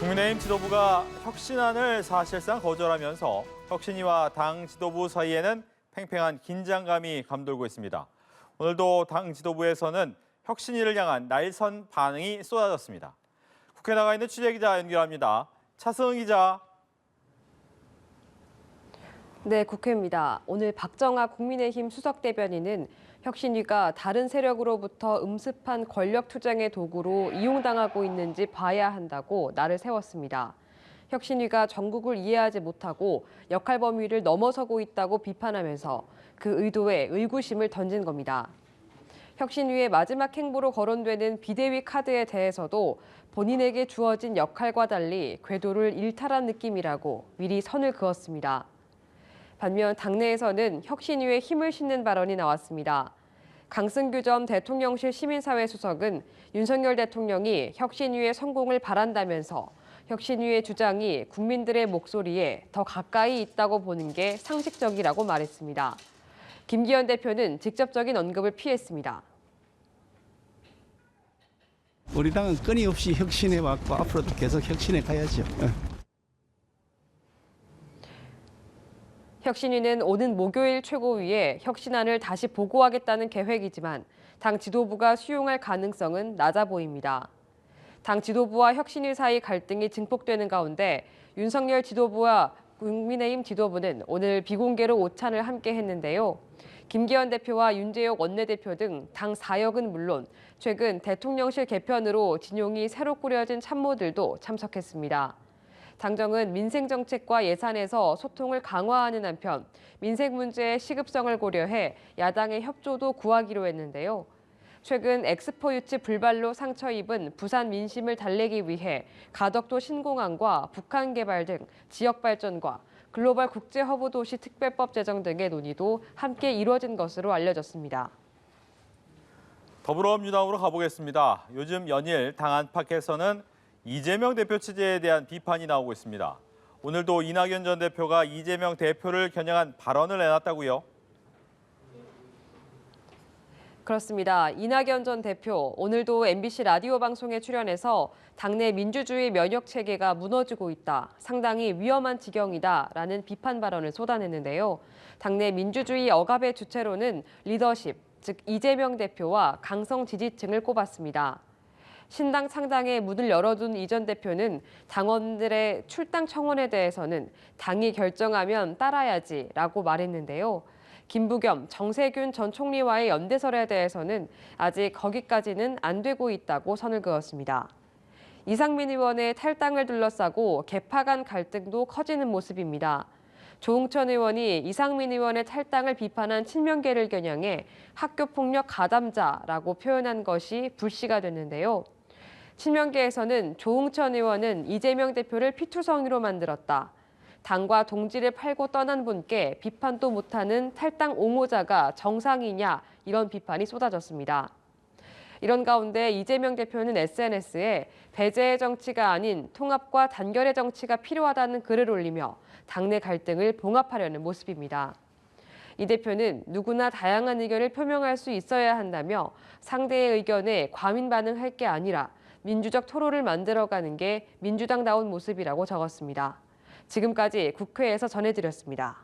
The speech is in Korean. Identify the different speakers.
Speaker 1: 국민의힘 지도부가 혁신안을 사실상 거절하면서 혁신위와 당 지도부 사이에는 팽팽한 긴장감이 감돌고 있습니다. 오늘도 당 지도부에서는 혁신위를 향한 날선 반응이 쏟아졌습니다. 국회 나가 있는 취재기자 연결합니다. 차승은 기자.
Speaker 2: 네, 국회입니다. 오늘 박정아 국민의힘 수석대변인은 혁신위가 다른 세력으로부터 음습한 권력 투쟁의 도구로 이용당하고 있는지 봐야 한다고 날을 세웠습니다. 혁신위가 전국을 이해하지 못하고 역할 범위를 넘어서고 있다고 비판하면서 그 의도에 의구심을 던진 겁니다. 혁신위의 마지막 행보로 거론되는 비대위 카드에 대해서도 본인에게 주어진 역할과 달리 궤도를 일탈한 느낌이라고 미리 선을 그었습니다. 반면 당내에서는 혁신위에 힘을 싣는 발언이 나왔습니다. 강승규 전 대통령실 시민사회 수석은 윤석열 대통령이 혁신위의 성공을 바란다면서 혁신위의 주장이 국민들의 목소리에 더 가까이 있다고 보는 게 상식적이라고 말했습니다. 김기현 대표는 직접적인 언급을 피했습니다.
Speaker 3: 우리 당은 끊임없이 혁신해 왔고 앞으로도 계속 혁신해 가야죠.
Speaker 2: 혁신위는 오는 목요일 최고위에 혁신안을 다시 보고하겠다는 계획이지만 당 지도부가 수용할 가능성은 낮아 보입니다. 당 지도부와 혁신위 사이 갈등이 증폭되는 가운데 윤석열 지도부와 국민의힘 지도부는 오늘 비공개로 오찬을 함께 했는데요. 김기현 대표와 윤재옥 원내대표 등 당 4역은 물론 최근 대통령실 개편으로 진용이 새로 꾸려진 참모들도 참석했습니다. 당정은 민생 정책과 예산에서 소통을 강화하는 한편 민생 문제의 시급성을 고려해 야당의 협조도 구하기로 했는데요. 최근 엑스포 유치 불발로 상처 입은 부산 민심을 달래기 위해 가덕도 신공항과 북한 개발 등 지역 발전과 글로벌 국제 허브 도시 특별법 제정 등의 논의도 함께 이루어진 것으로 알려졌습니다.
Speaker 1: 더불어민주당으로 가보겠습니다. 요즘 연일 당 안팎에서는 이재명 대표 취재에 대한 비판이 나오고 있습니다. 오늘도 이낙연 전 대표가 이재명 대표를 겨냥한 발언을 내놨다고요?
Speaker 2: 그렇습니다. 이낙연 전 대표, 오늘도 MBC 라디오 방송에 출연해서 당내 민주주의 면역 체계가 무너지고 있다, 상당히 위험한 지경이다라는 비판 발언을 쏟아냈는데요. 당내 민주주의 억압의 주체로는 리더십, 즉 이재명 대표와 강성 지지층을 꼽았습니다. 신당 창당에 문을 열어둔 이 전 대표는 당원들의 출당 청원에 대해서는 당이 결정하면 따라야지라고 말했는데요. 김부겸, 정세균 전 총리와의 연대설에 대해서는 아직 거기까지는 안 되고 있다고 선을 그었습니다. 이상민 의원의 탈당을 둘러싸고 개파 간 갈등도 커지는 모습입니다. 조응천 의원이 이상민 의원의 탈당을 비판한 친명계를 겨냥해 학교폭력 가담자라고 표현한 것이 불씨가 됐는데요. 친명계에서는 조응천 의원은 이재명 대표를 피투성이로 만들었다, 당과 동지를 팔고 떠난 분께 비판도 못하는 탈당 옹호자가 정상이냐, 이런 비판이 쏟아졌습니다. 이런 가운데 이재명 대표는 SNS에 배제의 정치가 아닌 통합과 단결의 정치가 필요하다는 글을 올리며 당내 갈등을 봉합하려는 모습입니다. 이 대표는 누구나 다양한 의견을 표명할 수 있어야 한다며 상대의 의견에 과민 반응할 게 아니라 민주적 토론을 만들어가는 게 민주당다운 모습이라고 적었습니다. 지금까지 국회에서 전해드렸습니다.